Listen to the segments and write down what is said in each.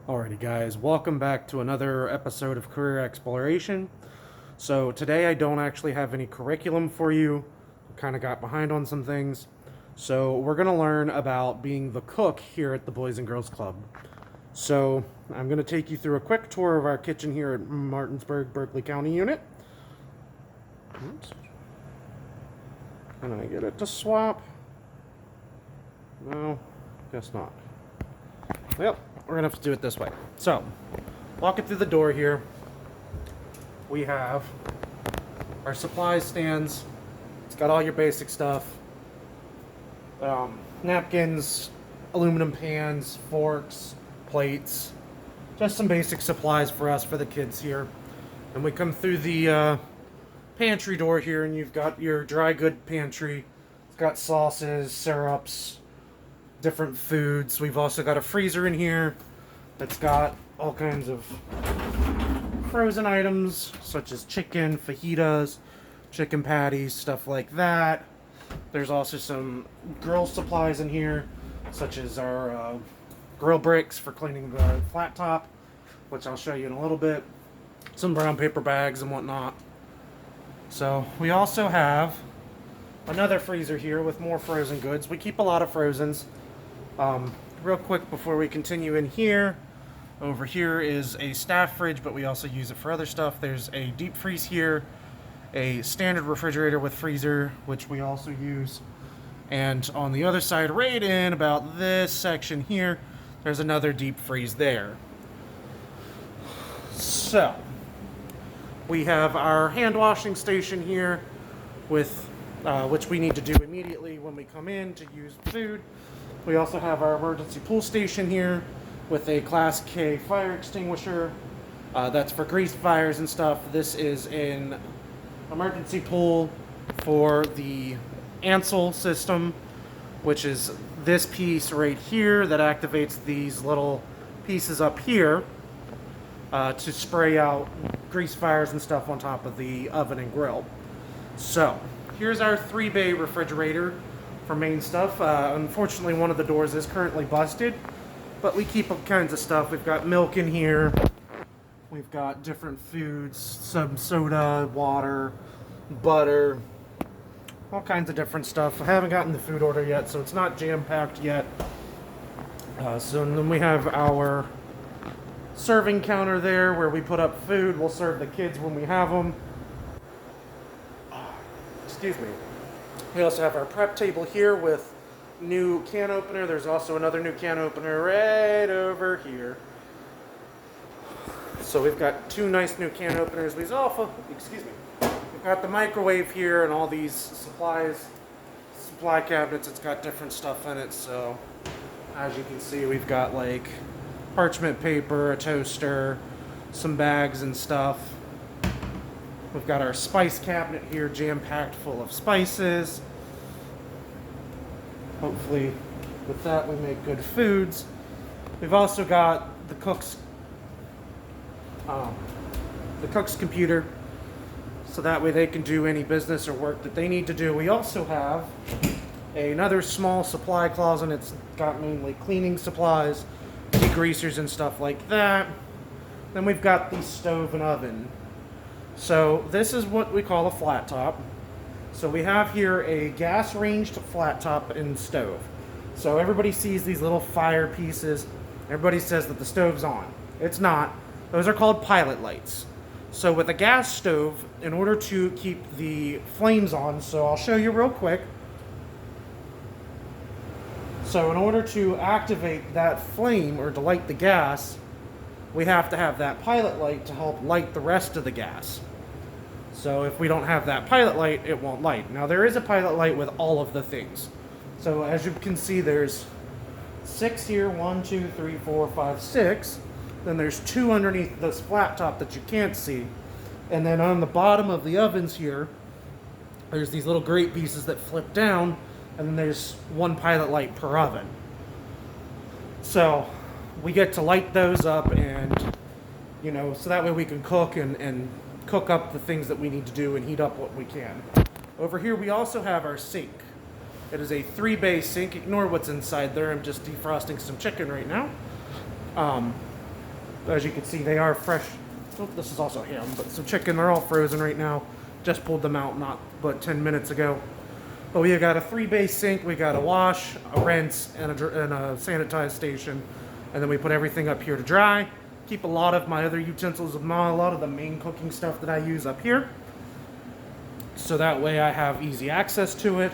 Alrighty guys, welcome back to another episode of Career Exploration. So today I don't actually have any curriculum for you. Kind of got behind on some things. So we're going to learn about being the cook here at the Boys and Girls Club. So I'm going to take you through a quick tour of our kitchen here at Martinsburg, Berkeley County unit. Oops. Can I get it to swap? No, guess not. Well, we're gonna have to do it this way. So, walking through the door here, we have our supply stands. It's got all your basic stuff. Napkins, aluminum pans, forks, plates. Just some basic supplies for us, for the kids here. And we come through the pantry door here, and you've got your dry good pantry. It's got sauces, syrups, different foods. We've also got a freezer in here that's got all kinds of frozen items such as chicken, fajitas, chicken patties, stuff like that. There's also some grill supplies in here, such as our grill bricks for cleaning the flat top, which I'll show you in a little bit. Some brown paper bags and whatnot. So we also have another freezer here with more frozen goods. We keep a lot of frozens. Real quick before we continue in here, over here is a staff fridge, but we also use it for other stuff. There's a deep freeze here, a standard refrigerator with freezer, which we also use. And on the other side, right in about this section here, there's another deep freeze there. So, we have our hand washing station here, with which we need to do immediately when we come in to use food. We also have our emergency pool station here with a Class K fire extinguisher. That's for grease fires and stuff. This is an emergency pool for the Ansel system, which is this piece right here that activates these little pieces up here to spray out grease fires and stuff on top of the oven and grill. So, here's our 3-bay refrigerator for main stuff. Unfortunately, one of the doors is currently busted, but we keep all kinds of stuff. We've got milk in here. We've got different foods, some soda, water, butter, all kinds of different stuff. I haven't gotten the food order yet, so it's not jam-packed yet. So then we have our serving counter there where we put up food. We'll serve the kids when we have them. Excuse me. We also have our prep table here with new can opener. There's also another new can opener right over here. So we've got 2 nice new can openers. We've got the microwave here and all these supply cabinets. It's got different stuff in it. So as you can see, we've got like parchment paper, a toaster, some bags and stuff. We've got our spice cabinet here, jam-packed full of spices. Hopefully, with that, we make good foods. We've also got the cook's computer, so that way they can do any business or work that they need to do. We also have another small supply closet. It's got mainly cleaning supplies, degreasers and stuff like that. Then we've got the stove and oven. So this is what we call a flat top. So we have here a gas ranged flat top and stove. So everybody sees these little fire pieces. Everybody says that the stove's on. It's not. Those are called pilot lights. So with a gas stove, in order to keep the flames on, so I'll show you real quick. So in order to activate that flame or to light the gas, we have to have that pilot light to help light the rest of the gas. So if we don't have that pilot light, it won't light. Now there is a pilot light with all of the things. So as you can see, there's 6 here, 1, 2, 3, 4, 5, 6. Then there's 2 underneath this flat top that you can't see. And then on the bottom of the ovens here, there's these little grate pieces that flip down, and then there's 1 pilot light per oven. So we get to light those up, and so that way we can cook and cook up the things that we need to do and heat up what we can. Over here we also have our sink. It is a 3-bay sink. Ignore what's inside there. I'm just defrosting some chicken right now. As you can see, they are fresh. Oh, this is also ham, but some chicken. They're all frozen right now. Just pulled them out not but 10 minutes ago. But we got a 3-bay sink. We got a wash, a rinse, and a sanitize station. And then we put everything up here to dry. Keep a lot of my other utensils, a lot of the main cooking stuff that I use up here. So that way I have easy access to it.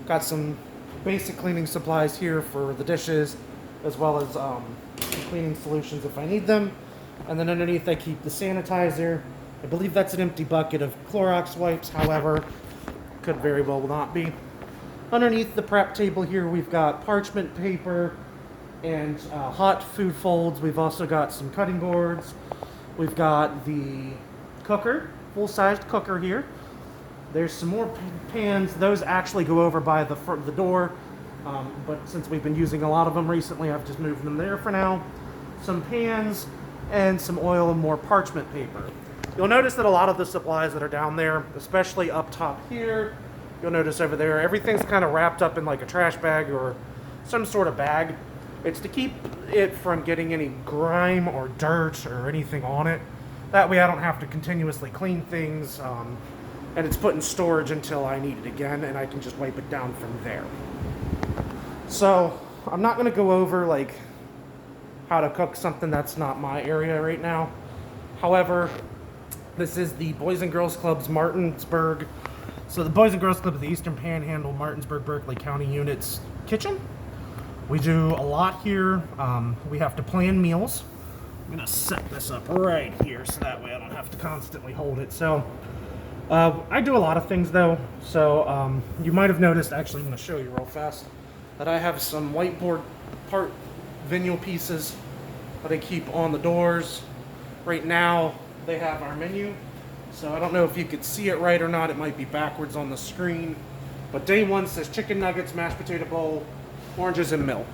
Got some basic cleaning supplies here for the dishes, as well as cleaning solutions if I need them. And then underneath I keep the sanitizer. I believe that's an empty bucket of Clorox wipes, however, could very well not be. Underneath the prep table here we've got parchment paper and hot food folds. We've also got some cutting boards. We've got the cooker, full-sized cooker here. There's some more pans. Those actually go over by the front of the door, but since we've been using a lot of them recently, I've just moved them there for now. Some pans and some oil and more parchment paper. You'll notice that a lot of the supplies that are down there, especially up top here, you'll notice over there, everything's kind of wrapped up in like a trash bag or some sort of bag. It's to keep it from getting any grime or dirt or anything on it. That way I don't have to continuously clean things, and it's put in storage until I need it again, and I can just wipe it down from there. So I'm not going to go over like how to cook something that's not my area right now. However, this is the Boys and Girls Club's Martinsburg. So the Boys and Girls Club of the Eastern Panhandle, Martinsburg, Berkeley County Units kitchen. We do a lot here. We have to plan meals. I'm gonna set this up right here so that way I don't have to constantly hold it. So I do a lot of things though. So you might have noticed, actually I'm gonna show you real fast, that I have some whiteboard part vinyl pieces that I keep on the doors. Right now they have our menu. So I don't know if you could see it right or not. It might be backwards on the screen. But day 1 says chicken nuggets, mashed potato bowl, oranges and milk.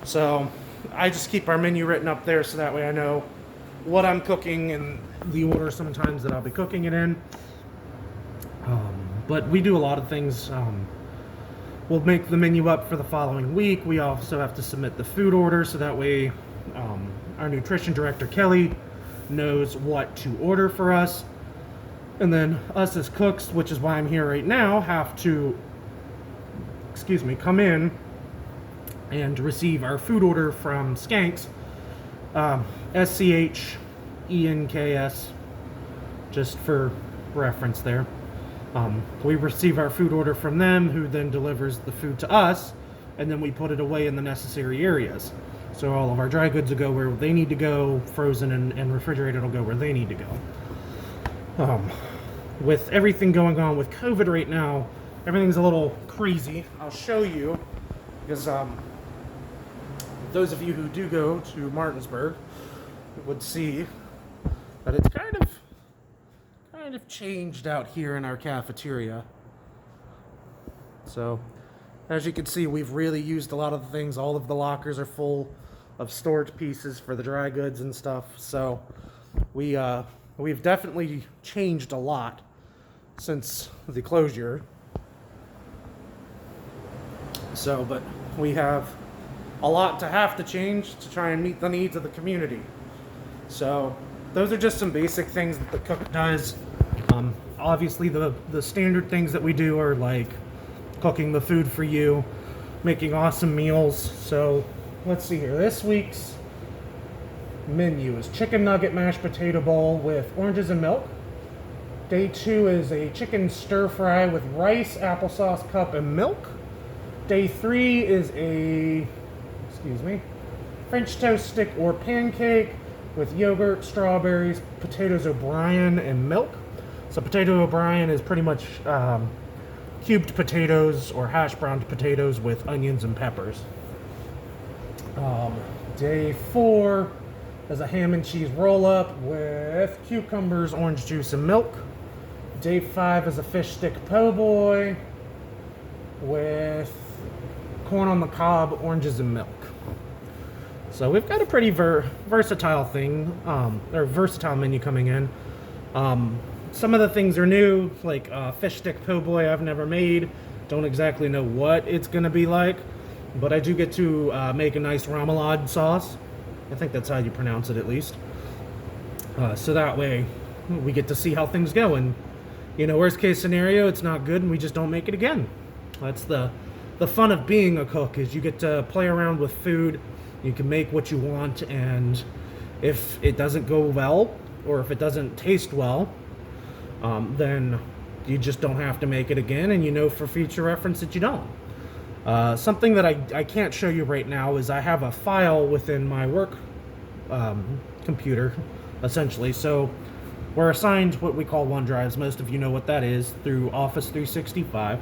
So I just keep our menu written up there so that way I know what I'm cooking and the order sometimes that I'll be cooking it in. But we do a lot of things. We'll make the menu up for the following week. We also have to submit the food order so that way our nutrition director Kelly knows what to order for us. And then us as cooks, which is why I'm here right now, have to come in and receive our food order from Skanks, SCHENKS, just for reference there. We receive our food order from them, who then delivers the food to us, and then we put it away in the necessary areas. So all of our dry goods will go where they need to go, frozen and refrigerated will go where they need to go. With everything going on with COVID right now, everything's a little crazy. I'll show you, because those of you who do go to Martinsburg would see that it's kind of changed out here in our cafeteria. So as you can see, we've really used a lot of the things. All of the lockers are full of storage pieces for the dry goods and stuff. So we've definitely changed a lot since the closure. So, but we have a lot to have to change to try and meet the needs of the community. So those are just some basic things that the cook does. Obviously the standard things that we do are like cooking the food for you, making awesome meals. So let's see here. This week's menu is chicken nugget mashed potato bowl with oranges and milk. Day 2 is a chicken stir fry with rice, applesauce, cup, and milk. Day 3 is a, French toast stick or pancake with yogurt, strawberries, potatoes O'Brien, and milk. So potato O'Brien is pretty much cubed potatoes or hash browned potatoes with onions and peppers. Day 4 is a ham and cheese roll up with cucumbers, orange juice, and milk. Day 5 is a fish stick po' boy with corn on the cob, oranges, and milk. So we've got a pretty versatile thing, or versatile menu coming in. Some of the things are new, like fish stick po' boy I've never made. Don't exactly know what it's gonna be like, but I do get to make a nice remoulade sauce. I think that's how you pronounce it, at least. So that way we get to see how things go, and worst case scenario, it's not good and we just don't make it again. That's the fun of being a cook, is you get to play around with food. You can make what you want, and if it doesn't go well or if it doesn't taste well, then you just don't have to make it again, and for future reference that you don't. Something that I can't show you right now is I have a file within my work computer, essentially. So we're assigned what we call OneDrives. Most of you know what that is, through Office 365.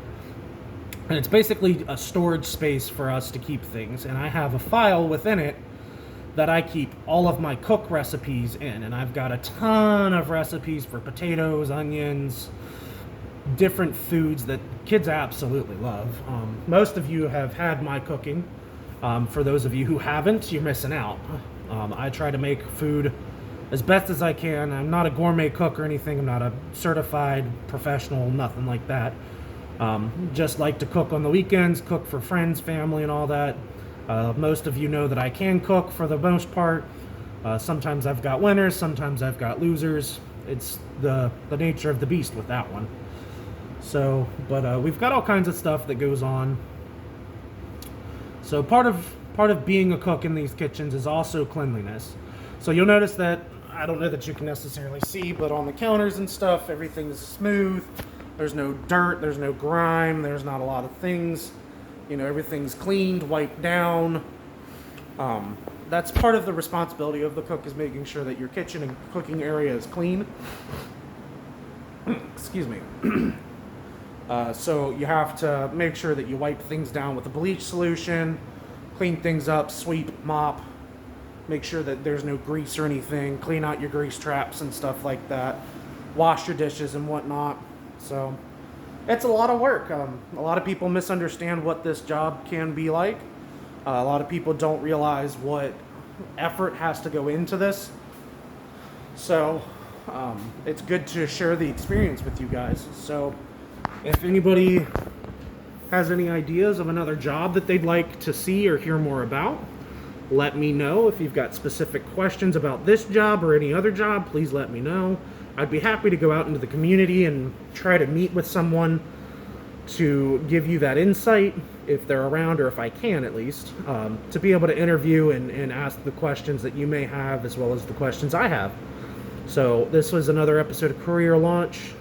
And it's basically a storage space for us to keep things. And I have a file within it that I keep all of my cook recipes in. And I've got a ton of recipes for potatoes, onions, different foods that kids absolutely love. Most of you have had my cooking. For those of you who haven't, you're missing out. I try to make food as best as I can. I'm not a gourmet cook or anything. I'm not a certified professional, nothing like that. Just like to cook on the weekends, cook for friends, family, and all that. Most of you know that I can cook for the most part. Sometimes I've got winners, sometimes I've got losers. It's the nature of the beast with that one. So, but we've got all kinds of stuff that goes on. So part of being a cook in these kitchens is also cleanliness. So you'll notice that, I don't know that you can necessarily see, but on the counters and stuff, everything's smooth. There's no dirt, there's no grime, there's not a lot of things. Everything's cleaned, wiped down. That's part of the responsibility of the cook, is making sure that your kitchen and cooking area is clean. Excuse me. So you have to make sure that you wipe things down with a bleach solution, clean things up, sweep, mop, make sure that there's no grease or anything, clean out your grease traps and stuff like that, wash your dishes and whatnot. So it's a lot of work. A lot of people misunderstand what this job can be like. A lot of people don't realize what effort has to go into this. So it's good to share the experience with you guys. So if anybody has any ideas of another job that they'd like to see or hear more about, let me know. If you've got specific questions about this job or any other job, please let me know. I'd be happy to go out into the community and try to meet with someone to give you that insight, if they're around, or if I can at least, to be able to interview and ask the questions that you may have, as well as the questions I have. So this was another episode of Career Launch.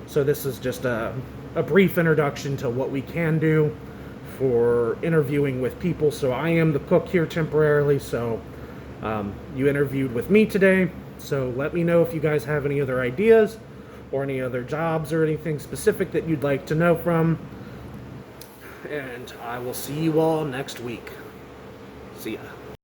So this is just a brief introduction to what we can do for interviewing with people. So I am the cook here temporarily, so you interviewed with me today. So let me know if you guys have any other ideas or any other jobs or anything specific that you'd like to know from. And I will see you all next week. See ya.